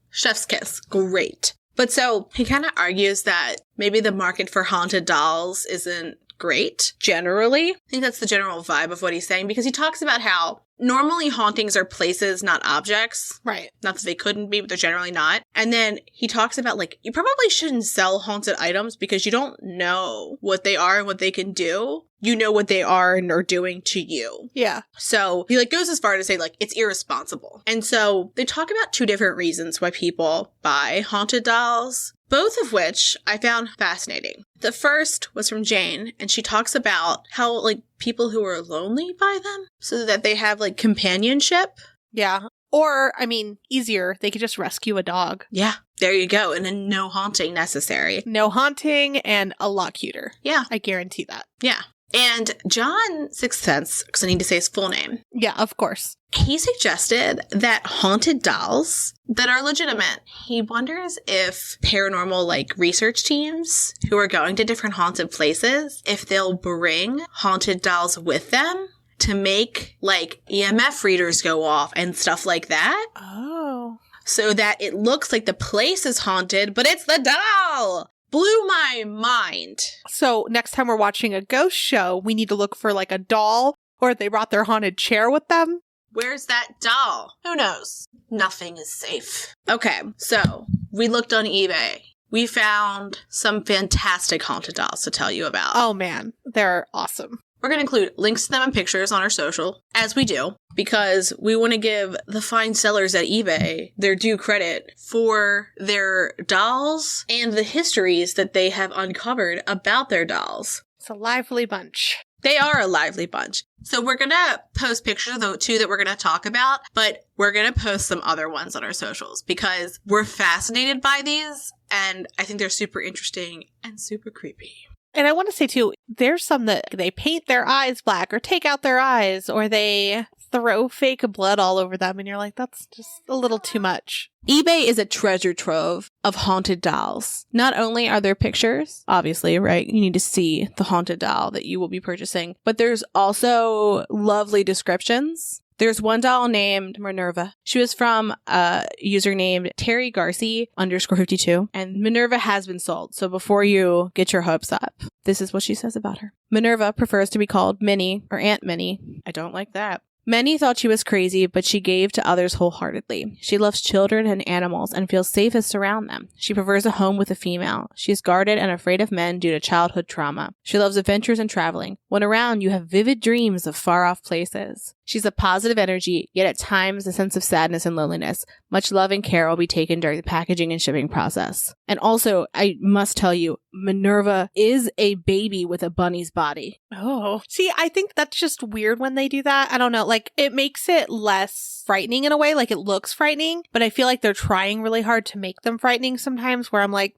chef's kiss, great. But so he kind of argues that maybe the market for haunted dolls isn't great generally. I think that's the general vibe of what he's saying because he talks about how normally hauntings are places, not objects. Right. Not that they couldn't be, but they're generally not. And then he talks about like, you probably shouldn't sell haunted items because you don't know what they are and what they can do. You know what they are and are doing to you. Yeah. So he like goes as far to say like it's irresponsible. And so they talk about 2 different reasons why people buy haunted dolls, both of which I found fascinating. The first was from Jane, and she talks about how like people who are lonely buy them so that they have like companionship. Yeah. Or, I mean, easier, they could just rescue a dog. Yeah, there you go. And then no haunting necessary. No haunting and a lot cuter. Yeah. I guarantee that. Yeah. And John Sixth Sense, because I need to say his full name. Yeah, of course. He suggested that haunted dolls that are legitimate. He wonders if paranormal, research teams who are going to different haunted places, if they'll bring haunted dolls with them to make, EMF readers go off and stuff like that. Oh. So that it looks like the place is haunted, but it's the doll! Blew my mind. So next time we're watching a ghost show, we need to look for a doll, or if they brought their haunted chair with them. Where's that doll? Who knows? Nothing is safe. Okay, so we looked on eBay. We found some fantastic haunted dolls to tell you about. Oh man, they're awesome. We're going to include links to them and pictures on our social, as we do, because we want to give the fine sellers at eBay their due credit for their dolls and the histories that they have uncovered about their dolls. It's a lively bunch. They are a lively bunch. So we're going to post pictures of the two that we're going to talk about, but we're going to post some other ones on our socials because we're fascinated by these, and I think they're super interesting and super creepy. And I want to say, too, there's some that they paint their eyes black or take out their eyes or they throw fake blood all over them. And you're like, that's just a little too much. eBay is a treasure trove of haunted dolls. Not only are there pictures, obviously, right? You need to see the haunted doll that you will be purchasing, but there's also lovely descriptions. There's one doll named Minerva. She was from a user named Terry Garcia _52, and Minerva has been sold. So before you get your hopes up, this is what she says about her. Minerva prefers to be called Minnie or Aunt Minnie. I don't like that. Many thought she was crazy, but she gave to others wholeheartedly. She loves children and animals and feels safest around them. She prefers a home with a female. She is guarded and afraid of men due to childhood trauma. She loves adventures and traveling. When around, you have vivid dreams of far-off places. She's a positive energy, yet at times a sense of sadness and loneliness. Much love and care will be taken during the packaging and shipping process. And also, I must tell you, Minerva is a baby with a bunny's body. Oh. See, I think that's just weird when they do that. I don't know. It makes it less frightening in a way. It looks frightening, but I feel like they're trying really hard to make them frightening sometimes where I'm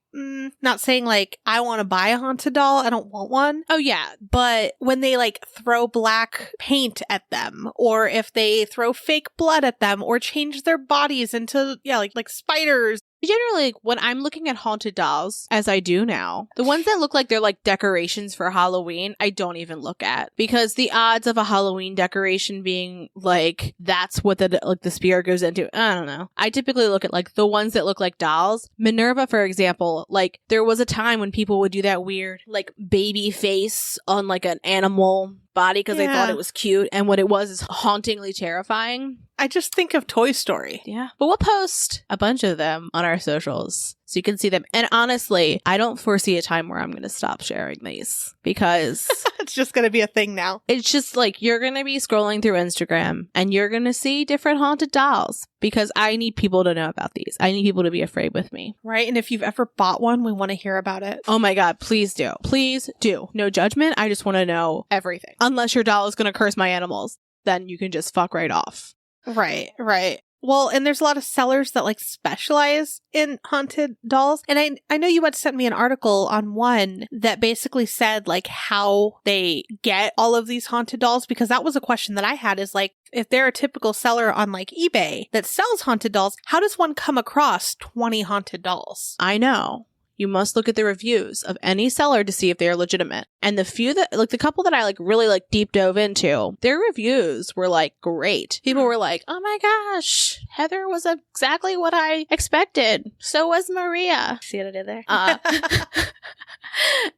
not saying I want to buy a haunted doll. I don't want one. Oh, yeah. But when they throw black paint at them, or if they throw fake blood at them, or change their bodies into, like spiders. Generally, when I'm looking at haunted dolls, as I do now, the ones that look like they're decorations for Halloween, I don't even look at. Because the odds of a Halloween decoration being that's what the spirit goes into, I don't know. I typically look at the ones that look like dolls. Minerva, for example, there was a time when people would do that weird baby face on an animal body because they thought it was cute, and what it was is hauntingly terrifying. I just think of Toy Story. Yeah. But we'll post a bunch of them on our socials so you can see them. And honestly, I don't foresee a time where I'm going to stop sharing these because it's just going to be a thing now. It's just you're going to be scrolling through Instagram and you're going to see different haunted dolls because I need people to know about these. I need people to be afraid with me. Right. And if you've ever bought one, we want to hear about it. Oh my God. Please do. Please do. No judgment. I just want to know everything. Unless your doll is going to curse my animals, then you can just fuck right off. Right, right. Well, and there's a lot of sellers that specialize in haunted dolls. And I know you had sent me an article on one that basically said how they get all of these haunted dolls, because that was a question that I had is if they're a typical seller on eBay that sells haunted dolls, how does one come across 20 haunted dolls? I know. You must look at the reviews of any seller to see if they are legitimate. And the few that, the couple that I really deep dove into, their reviews were great. People were oh my gosh, Heather was exactly what I expected. So was Maria. See what I did there?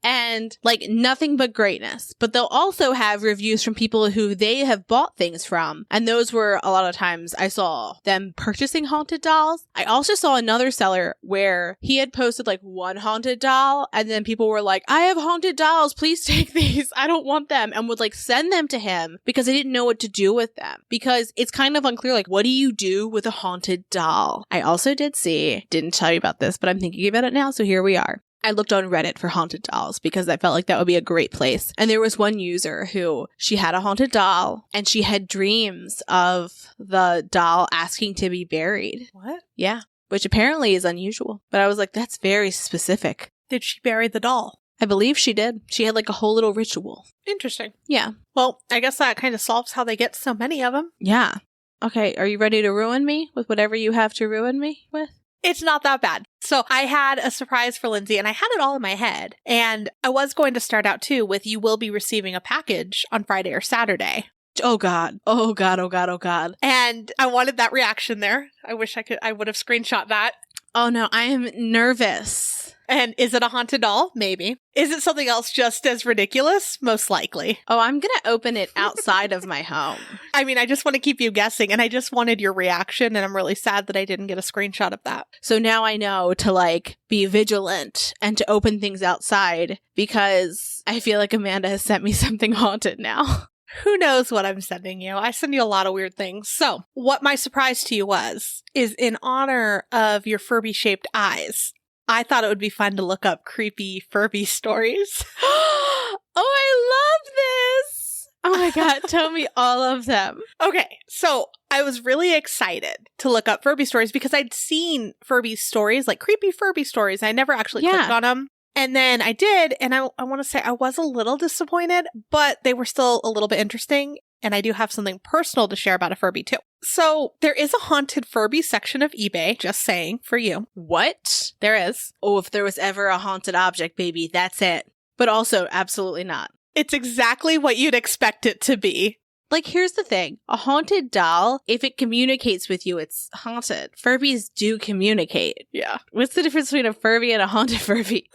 And nothing but greatness. But they'll also have reviews from people who they have bought things from. And those were a lot of times I saw them purchasing haunted dolls. I also saw another seller where he had posted one haunted doll, and then people were I have haunted dolls, please take these, I don't want them, and would send them to him because they didn't know what to do with them, because it's kind of unclear what do you do with a haunted doll. I also didn't tell you about this, but I'm thinking about it now, so here we are. I looked on Reddit for haunted dolls because I felt like that would be a great place. And there was one user who she had a haunted doll and she had dreams of the doll asking to be buried. What? Yeah, which apparently is unusual. But I was like, that's very specific. Did she bury the doll? I believe she did. She had like a whole little ritual. Interesting. Yeah. Well, I guess that kind of solves how they get so many of them. Yeah. Okay, are you ready to ruin me with whatever you have to ruin me with? It's not that bad. So I had a surprise for Lindsay and I had it all in my head. And I was going to start out too with you will be receiving a package on Friday or Saturday. Oh God. Oh God. Oh God. Oh God. And I wanted that reaction there. I wish I would have screenshot that. Oh no, I am nervous. And is it a haunted doll? Maybe. Is it something else just as ridiculous? Most likely. Oh, I'm going to open it outside of my home. I mean, I just want to keep you guessing, and I just wanted your reaction, and I'm really sad that I didn't get a screenshot of that. So now I know to like be vigilant and to open things outside because I feel like Amanda has sent me something haunted now. Who knows what I'm sending you? I send you a lot of weird things. So, what my surprise to you was, is in honor of your Furby-shaped eyes, I thought it would be fun to look up creepy Furby stories. Oh, I love this! Oh my God, tell me all of them. Okay, so I was really excited to look up Furby stories because I'd seen Furby stories, like creepy Furby stories. I never actually clicked on them. And then I did, and I want to say I was a little disappointed, but they were still a little bit interesting. And I do have something personal to share about a Furby too. So there is a haunted Furby section of eBay, just saying, for you. What? There is. Oh, if there was ever a haunted object, baby, that's it. But also, absolutely not. It's exactly what you'd expect it to be. Like, here's the thing. A haunted doll, if it communicates with you, it's haunted. Furbies do communicate. Yeah. What's the difference between a Furby and a haunted Furby?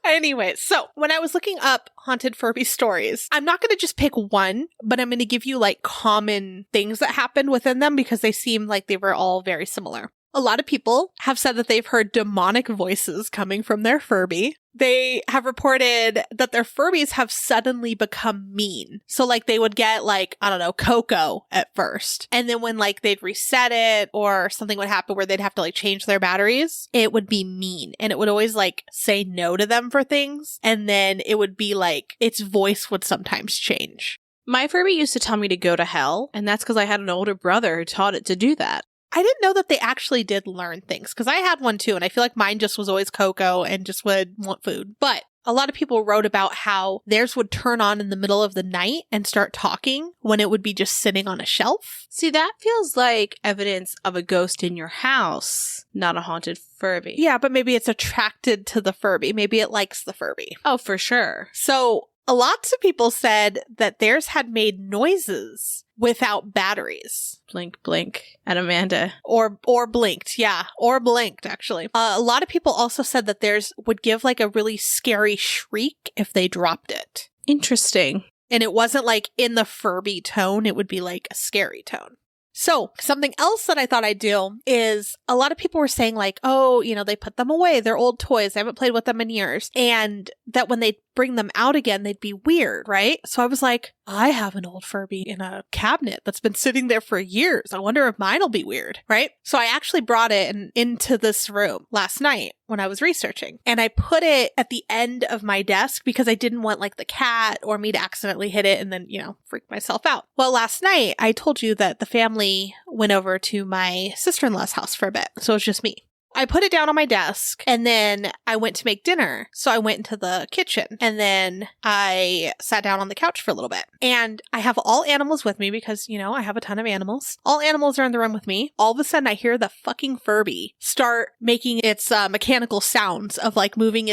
Anyway, so when I was looking up haunted Furby stories, I'm not going to just pick one, but I'm going to give you like common things that happened within them because they seem like they were all very similar. A lot of people have said that they've heard demonic voices coming from their Furby. They have reported that their Furbies have suddenly become mean. So like they would get like, I don't know, Coco at first. And then when like they'd reset it or something would happen where they'd have to like change their batteries, it would be mean. And it would always like say no to them for things. And then it would be like its voice would sometimes change. My Furby used to tell me to go to hell. And that's because I had an older brother who taught it to do that. I didn't know that they actually did learn things because I had one too. And I feel like mine just was always Coco and just would want food. But a lot of people wrote about how theirs would turn on in the middle of the night and start talking when it would be just sitting on a shelf. See, that feels like evidence of a ghost in your house, not a haunted Furby. Yeah, but maybe it's attracted to the Furby. Maybe it likes the Furby. Oh, for sure. So lots of people said that theirs had made noises without batteries. Blink, blink at Amanda. Or blinked, yeah. Or blinked, actually. A lot of people also said that theirs would give like a really scary shriek if they dropped it. Interesting. And it wasn't like in the Furby tone, it would be like a scary tone. So something else that I thought I'd do is a lot of people were saying like, oh, you know, they put them away. They're old toys. I haven't played with them in years. And that when they bring them out again, they'd be weird, right? So I was like, I have an old Furby in a cabinet that's been sitting there for years. I wonder if mine will be weird, right? So I actually brought it into this room last night when I was researching. And I put it at the end of my desk because I didn't want like the cat or me to accidentally hit it and then, you know, freak myself out. Well, last night I told you that the family went over to my sister-in-law's house for a bit. So it was just me. I put it down on my desk and then I went to make dinner. So I went into the kitchen and then I sat down on the couch for a little bit. And I have all animals with me because, you know, I have a ton of animals. All animals are in the room with me. All of a sudden I hear the fucking Furby start making its mechanical sounds of like moving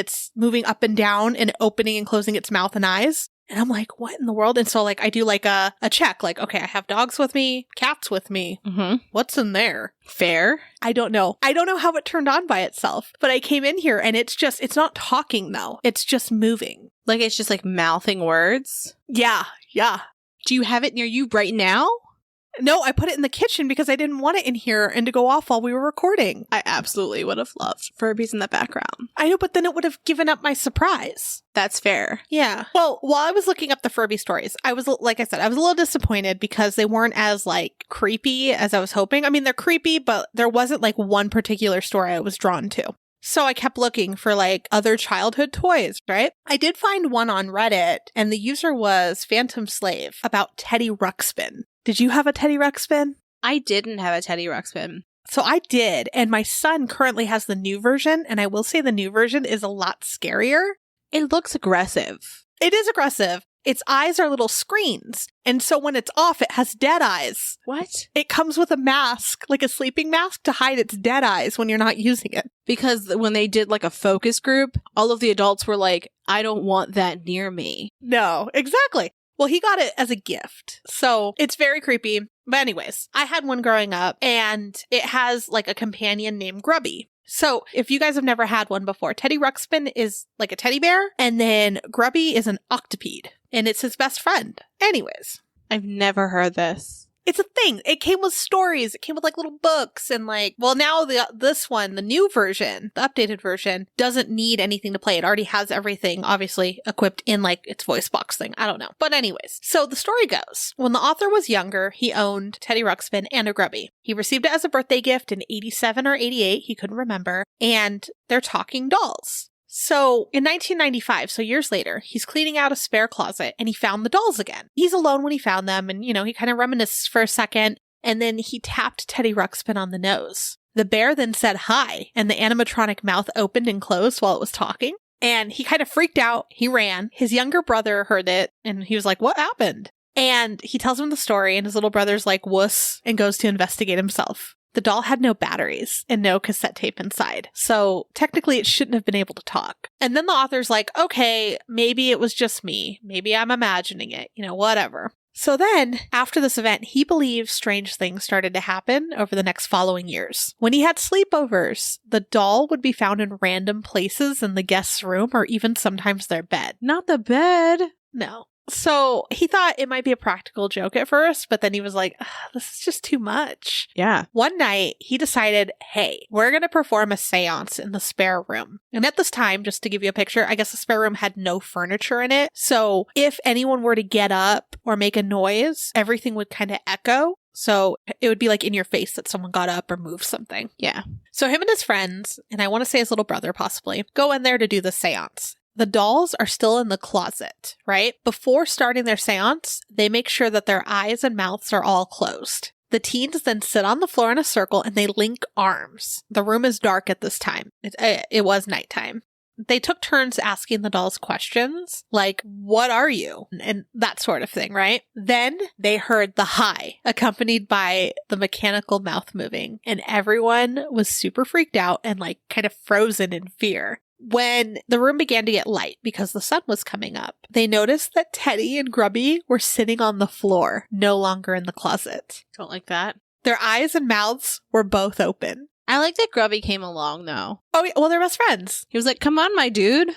up and down and opening and closing its mouth and eyes. And I'm like, what in the world? And so like, I do like a check, like, okay, I have dogs with me, cats with me. Mm-hmm. What's in there? Fair. I don't know. I don't know how it turned on by itself, but I came in here and it's not talking though. It's just moving. Like it's just like mouthing words? Yeah. Yeah. Do you have it near you right now? No, I put it in the kitchen because I didn't want it in here and to go off while we were recording. I absolutely would have loved Furbies in the background. I know, but then it would have given up my surprise. That's fair. Yeah. Well, while I was looking up the Furby stories, I was, like I said, I was a little disappointed because they weren't as like creepy as I was hoping. I mean, they're creepy, but there wasn't like one particular story I was drawn to. So I kept looking for like other childhood toys, right? I did find one on Reddit, and the user was Phantom Slave about Teddy Ruxpin. Did you have a Teddy Ruxpin? I didn't have a Teddy Ruxpin. So I did, and my son currently has the new version, and I will say the new version is a lot scarier. It looks aggressive. It is aggressive. Its eyes are little screens, and so when it's off, it has dead eyes. What? It comes with a mask, like a sleeping mask, to hide its dead eyes when you're not using it. Because when they did like a focus group, all of the adults were like, I don't want that near me. No, exactly. Well, he got it as a gift, so it's very creepy. But anyways, I had one growing up, and it has like a companion named Grubby. So if you guys have never had one before, Teddy Ruxpin is like a teddy bear, and then Grubby is an octopede, and it's his best friend. Anyways. I've never heard this. It's a thing. It came with stories. It came with like little books and like, well, now this one, the new version, the updated version, doesn't need anything to play. It already has everything obviously equipped in like its voice box thing. I don't know. But anyways, so the story goes, when the author was younger, he owned Teddy Ruxpin and a Grubby. He received it as a birthday gift in 87 or 88. He couldn't remember. And they're talking dolls. So in 1995, so years later, he's cleaning out a spare closet and he found the dolls again. He's alone when he found them and, he kind of reminisces for a second, and then he tapped Teddy Ruxpin on the nose. The bear then said hi, and the animatronic mouth opened and closed while it was talking. And he kind of freaked out. He ran. His younger brother heard it and he was like, what happened? And he tells him the story, and his little brother's like, wuss, and goes to investigate himself. The doll had no batteries and no cassette tape inside, so technically it shouldn't have been able to talk. And then the author's like, okay, maybe it was just me. Maybe I'm imagining it, whatever. So then, after this event, he believes strange things started to happen over the next following years. When he had sleepovers, the doll would be found in random places in the guest's room or even sometimes their bed. Not the bed. No. So he thought it might be a practical joke at first, but then he was like, this is just too much. Yeah. One night, he decided, hey, we're going to perform a seance in the spare room. And at this time, just to give you a picture, I guess the spare room had no furniture in it. So if anyone were to get up or make a noise, everything would kind of echo. So it would be like in your face that someone got up or moved something. Yeah. So him and his friends, and I want to say his little brother possibly, go in there to do the seance. The dolls are still in the closet, right? Before starting their seance, they make sure that their eyes and mouths are all closed. The teens then sit on the floor in a circle and they link arms. The room is dark at this time. It was nighttime. They took turns asking the dolls questions, like, what are you? And that sort of thing, right? Then they heard the hi, accompanied by the mechanical mouth moving, and everyone was super freaked out and like kind of frozen in fear. When the room began to get light because the sun was coming up, they noticed that Teddy and Grubby were sitting on the floor, no longer in the closet. Don't like that. Their eyes and mouths were both open. I like that Grubby came along, though. Oh, yeah, well, they're best friends. He was like, come on, my dude.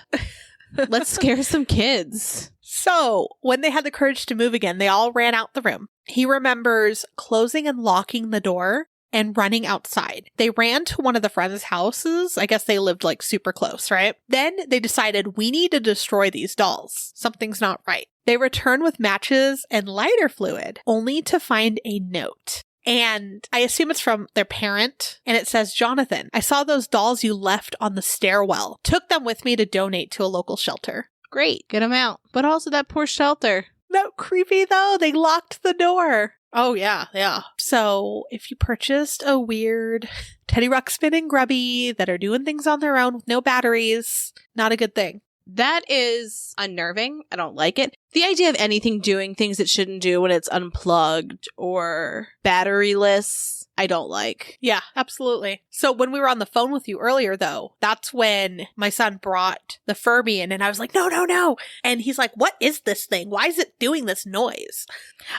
Let's scare some kids. So, when they had the courage to move again, they all ran out the room. He remembers closing and locking the door and running outside. They ran to one of the friends' houses. I guess they lived like super close, right? Then they decided, we need to destroy these dolls. Something's not right. They return with matches and lighter fluid, only to find a note. And I assume it's from their parent. And it says, Jonathan, I saw those dolls you left on the stairwell. Took them with me to donate to a local shelter. Great. Get them out. But also that poor shelter. No, creepy though. They locked the door. Oh, yeah. So if you purchased a weird Teddy Ruxpin and Grubby that are doing things on their own with no batteries, not a good thing. That is unnerving. I don't like it. The idea of anything doing things it shouldn't do when it's unplugged or batteryless, I don't like. Yeah, absolutely. So when we were on the phone with you earlier, though, that's when my son brought the Furby in and I was like, no. And he's like, what is this thing? Why is it doing this noise?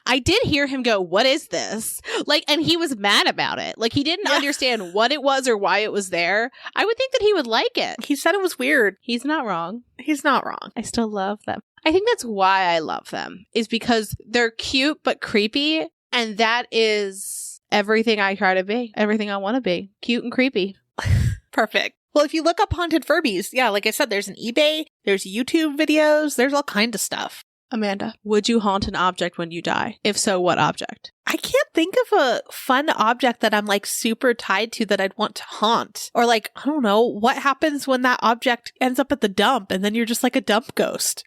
I did hear him go, what is this? And he was mad about it. He didn't understand what it was or why it was there. I would think that he would like it. He said it was weird. He's not wrong. He's not wrong. I still love them. I think that's why I love them, is because they're cute but creepy. And that is everything I try to be. Everything I want to be. Cute and creepy. Perfect. Well, if you look up haunted Furbies, yeah, like I said, there's an eBay, there's YouTube videos, there's all kinds of stuff. Amanda, would you haunt an object when you die? If so, what object? I can't think of a fun object that I'm like super tied to that I'd want to haunt. Or like, I don't know, what happens when that object ends up at the dump and then you're just like a dump ghost?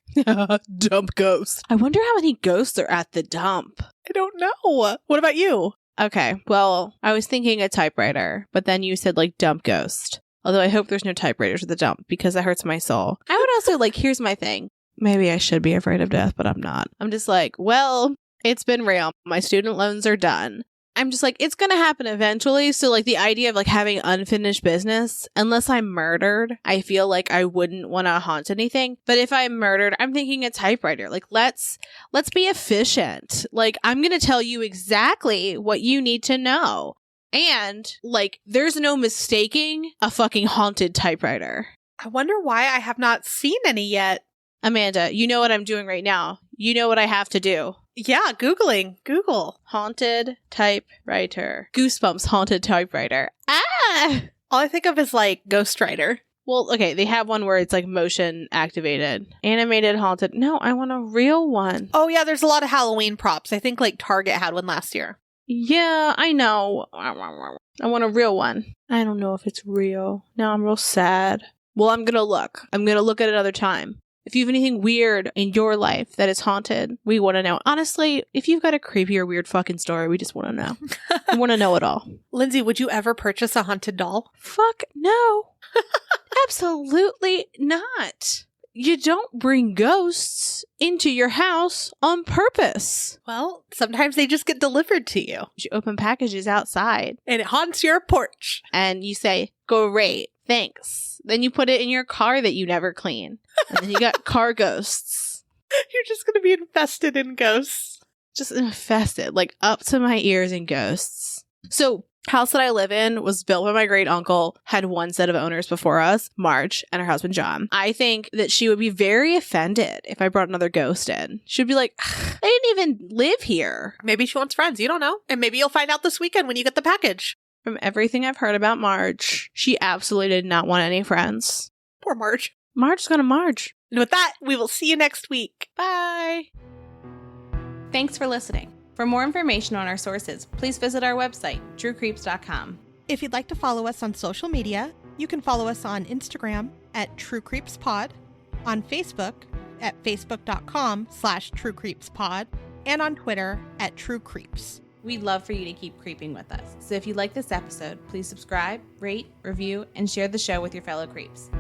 Dump ghost. I wonder how many ghosts are at the dump. I don't know. What about you? Okay, well, I was thinking a typewriter, but then you said like dump ghost. Although I hope there's no typewriters at the dump because that hurts my soul. I would also like, here's my thing. Maybe I should be afraid of death, but I'm not. I'm just like, well, it's been real. My student loans are done. I'm just like, it's going to happen eventually. So like the idea of like having unfinished business, unless I'm murdered, I feel like I wouldn't want to haunt anything. But if I'm murdered, I'm thinking a typewriter. Like, let's be efficient. Like, I'm going to tell you exactly what you need to know. And like, there's no mistaking a fucking haunted typewriter. I wonder why I have not seen any yet. Amanda, you know what I'm doing right now. You know what I have to do. Yeah, Googling. Google. Haunted typewriter. Goosebumps haunted typewriter. Ah! All I think of is like Ghostwriter. Well, okay, they have one where it's like motion activated. Animated haunted. No, I want a real one. Oh yeah, there's a lot of Halloween props. I think like Target had one last year. Yeah, I know. I want a real one. I don't know if it's real. Now I'm real sad. Well, I'm going to look. I'm going to look at another time. If you have anything weird in your life that is haunted, we want to know. Honestly, if you've got a creepy or weird fucking story, we just want to know. We want to know it all. Lindsay, would you ever purchase a haunted doll? Fuck no. Absolutely not. You don't bring ghosts into your house on purpose. Well, sometimes they just get delivered to you. You open packages outside. And it haunts your porch. And you say, great, thanks. Then you put it in your car that you never clean. And then you got car ghosts. You're just going to be infested in ghosts. Just infested, like up to my ears in ghosts. So, house that I live in was built by my great uncle, had one set of owners before us, Marge, and her husband, John. I think that she would be very offended if I brought another ghost in. She'd be like, I didn't even live here. Maybe she wants friends. You don't know. And maybe you'll find out this weekend when you get the package. From everything I've heard about Marge, she absolutely did not want any friends. Poor Marge. Marge's gonna Marge. And with that, we will see you next week. Bye. Thanks for listening. For more information on our sources, please visit our website, truecreeps.com. If you'd like to follow us on social media, you can follow us on Instagram at TrueCreepsPod, on Facebook at facebook.com/TrueCreepsPod, and on Twitter at TrueCreeps. We'd love for you to keep creeping with us. So if you like this episode, please subscribe, rate, review, and share the show with your fellow creeps.